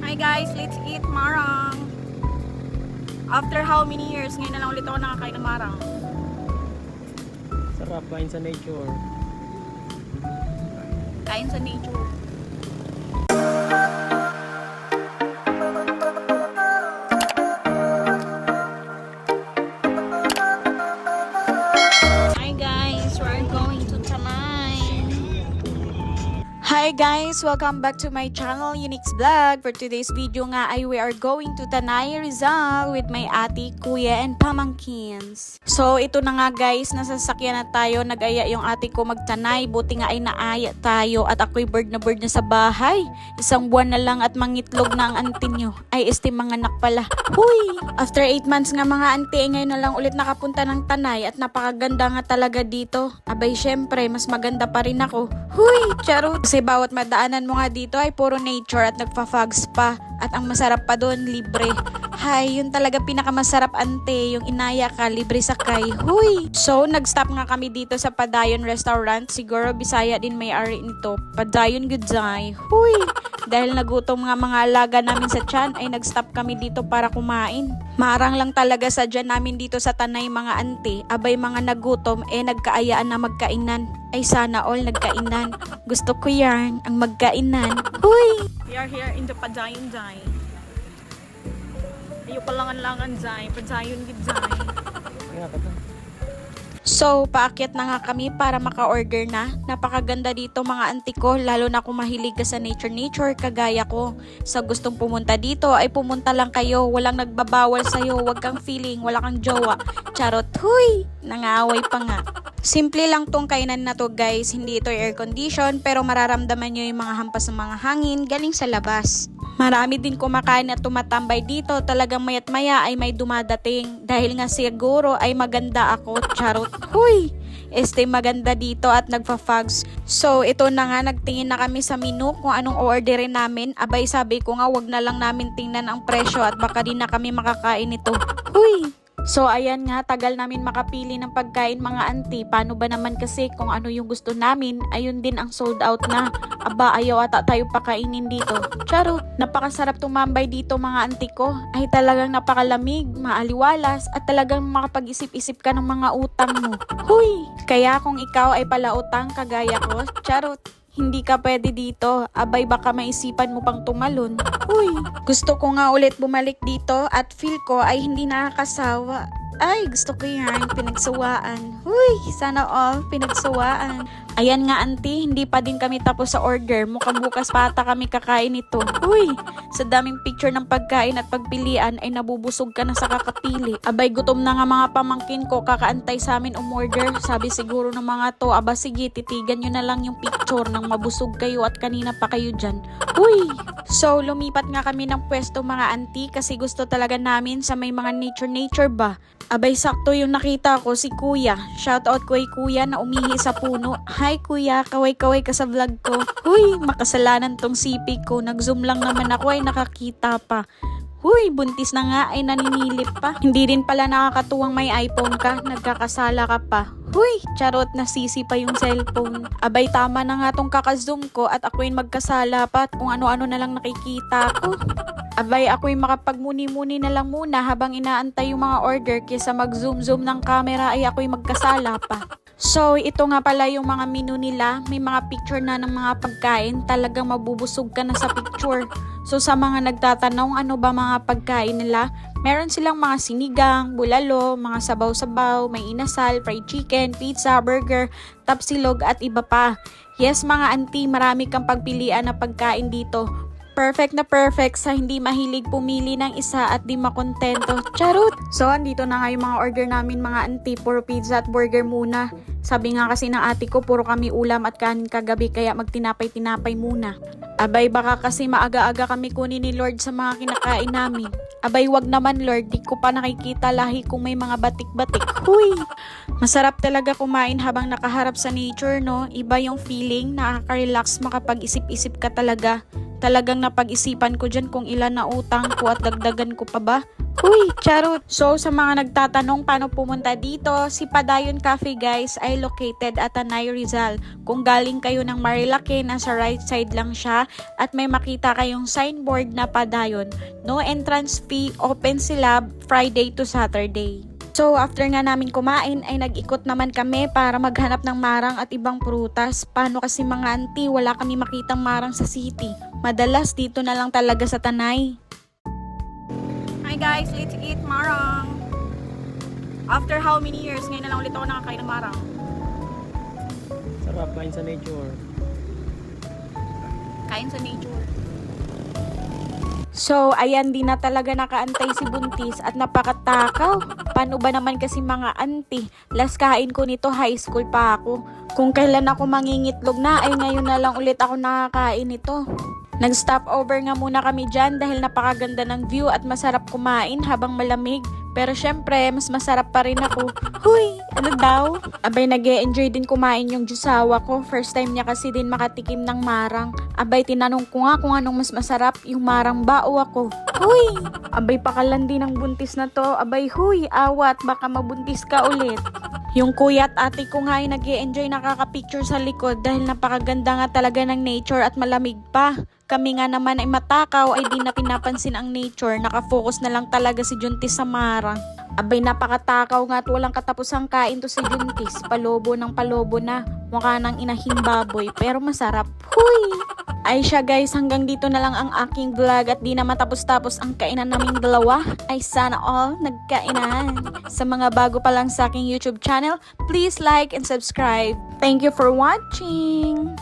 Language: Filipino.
Hi guys, let's eat marang. After how many years, ngayon na lang ulit ako nakakain ng marang. Sarap kain sa nature. Kain sa nature. Hi guys, we're going to Tanay. Hi guys, welcome back to my channel, Unique's Vlog. For today's video nga ay we are going to Tanay, Rizal with my ate, kuya, and pamangkins. So ito na nga guys, nasasakyan na tayo. Nag-aya yung ate ko magtanay. Buti nga ay naaya tayo at ako'y bird na sa bahay. Isang buwan na lang at mangitlog na ang auntie nyo. Ay mga anak pala. Huy! After 8 months nga mga auntie, ngayon na lang ulit nakapunta ng Tanay at napakaganda nga talaga dito. Abay syempre, mas maganda pa rin ako. Huy! Charot! Kasi bawat madaanan mo nga dito ay puro nature at nagfa-fogs pa. At ang masarap pa doon, libre. Hay, yun talaga pinakamasarap ante, yung inaya ka, libre sakay. Huy! So, nag-stop nga kami dito sa Padayon Restaurant. Siguro Bisaya din may-ari nito. Padayon Goodzay. Huy! Dahil nagutom nga mga alaga namin sa tiyan, ay nag-stop kami dito para kumain. Marang lang talaga sa dyan namin dito sa Tanay mga ante. Abay mga nagutom, nagkaayaan na magkainan. Ay sana all nagkainan. Gusto ko yan, ang magkainan. Huy! We are here in the Padayon Day. Ayoko langan-langan Day. Padayon Goodzay. So, paakyat na nga kami para maka-order na. Napakaganda dito mga auntie ko, lalo na kung mahilig ka sa nature kagaya ko. Sa gustong pumunta dito ay pumunta lang kayo, walang nagbabawal sa'yo, wag kang feeling, wala kang jowa. Charot, huy! Nangaaway pa nga. Simple lang tong kainan na to guys, hindi ito air condition pero mararamdaman nyo yung mga hampas ng mga hangin galing sa labas. Marami din kumakain at tumatambay dito, talagang mayat maya ay may dumadating. Dahil nga siguro ay maganda ako, charot. Huy! Maganda dito at nagfa-fogs. So ito na nga, nagtingin na kami sa menu kung anong orderin namin. Abay sabi ko nga wag na lang namin tingnan ang presyo at baka din na kami makakain ito. Huy! So ayan nga, tagal namin makapili ng pagkain mga auntie. Paano ba naman kasi kung ano yung gusto namin, ayun din ang sold out na. Aba, ayaw ata tayo pakainin dito. Charot, napakasarap tumambay dito mga auntie ko. Ay talagang napakalamig, maaliwalas, at talagang makapag-isip-isip ka ng mga utang mo. Huy! Kaya kung ikaw ay palautang kagaya ko, charot, hindi ka pwede dito. Abay baka maisipan mo pang tumalon. Uy, gusto ko nga ulit bumalik dito at feel ko ay hindi nakakasawa. Ay, gusto ko yan, pinagsawaan. Uy, sana all, pinagsawaan. Ayan nga auntie, hindi pa din kami tapos sa order. Mukhang bukas pa ata kami kakain ito. Uy, sa daming picture ng pagkain at pagpilian ay nabubusog ka na sa kakapili. Abay, gutom na nga mga pamangkin ko, kakaantay sa amin umorder. Sabi siguro ng mga to, aba sige, titigan nyo na lang yung picture nang mabusog kayo at kanina pa kayo dyan. Uy! So, lumipat nga kami ng pwesto mga auntie kasi gusto talaga namin sa may mga nature ba. Abay, sakto yung nakita ko si kuya. Shoutout ko kay kuya na umihi sa puno. Hi kuya, kaway-kaway ka sa vlog ko. Huy, makasalanan tong sipig ko. Nag-zoom lang naman ako ay nakakita pa. Huy, buntis na nga ay naninilip pa. Hindi din pala nakakatuwang may iPhone ka. Nagkakasala ka pa. Huy, charot, nasisi pa yung cellphone. Abay, tama na nga tong kaka-zoom ko at ako'y magkasala pa at kung ano-ano na lang nakikita ko. Abay, ako'y makapagmuni-muni na lang muna habang inaantay yung mga order kaysa mag-zoom-zoom ng camera ay ako'y magkasala pa. So, ito nga pala yung mga menu nila. May mga picture na ng mga pagkain. Talagang mabubusog ka na sa picture. So, sa mga nagtatanong ano ba mga pagkain nila, meron silang mga sinigang, bulalo, mga sabaw-sabaw, may inasal, fried chicken, pizza, burger, tapsilog at iba pa. Yes mga auntie, marami kang pagpilian na pagkain dito. Perfect na perfect sa hindi mahilig pumili ng isa at di makontento. Charot! So, andito na nga yung mga order namin mga auntie. Puro pizza at burger muna. Sabi nga kasi ng ate ko, puro kami ulam at kanin kagabi kaya magtinapay-tinapay muna. Abay, baka kasi maaga-aga kami kunin ni Lord sa mga kinakain namin. Abay, wag naman Lord, di ko pa nakikita lahi kung may mga batik-batik. Huy! Masarap talaga kumain habang nakaharap sa nature, no? Iba yung feeling, nakaka-relax, makapag-isip-isip ka talaga. Talagang napag-isipan ko dyan kung ilan na utang ko at dagdagan ko pa ba. Uy, charot! So, sa mga nagtatanong paano pumunta dito, si Padayon Cafe guys ay located at Tanay Rizal. Kung galing kayo ng Marilake, nasa right side lang siya at may makita kayong signboard na Padayon. No entrance fee, open sila Friday to Saturday. So, after nga namin kumain ay nag-ikot naman kami para maghanap ng marang at ibang prutas. Paano kasi mga auntie, wala kami makitang marang sa city. Madalas dito na lang talaga sa Tanay. Hi guys, let's eat marang. After how many years, ngayon na lang ulit ako nakakain ng marang. Sarap kain sa nature. Kain sa nature. So, ayan, di na talaga nakaantay si Buntis at napakatakaw. Paano ba naman kasi mga auntie? Last kain ko nito, high school pa ako. Kung kailan ako mangingitlog na, ay ngayon na lang ulit ako nakakain nito. Nag-stop over nga muna kami dyan dahil napakaganda ng view at masarap kumain habang malamig. Pero syempre, mas masarap pa rin ako. Huy! Ano daw? Abay, nag-e-enjoy din kumain yung jusawa ko. First time niya kasi din makatikim ng marang. Abay, tinanong ko nga kung anong mas masarap, yung marang ba o ako. Huy! Abay, pakalandi ng buntis na to. Abay, huy! Awat, baka mabuntis ka ulit. Yung kuya at ate ko nga ay nag-e-enjoy nakaka-picture sa likod dahil napakaganda nga talaga ng nature at malamig pa. Kami nga naman ay matakaw ay di na pinapansin ang nature, nakafocus na lang talaga si Juntis sa marang. Abay, napakatakaw nga at walang katapusang kain to si Juntis, palobo ng palobo na, mukha ng inahing baboy pero masarap. Huy! Ay siya guys, hanggang dito na lang ang aking vlog at di na matapos-tapos ang kainan naming dalawa. Ay sana all nagkainan. Sa mga bago pa lang sa aking YouTube channel, please like and subscribe. Thank you for watching!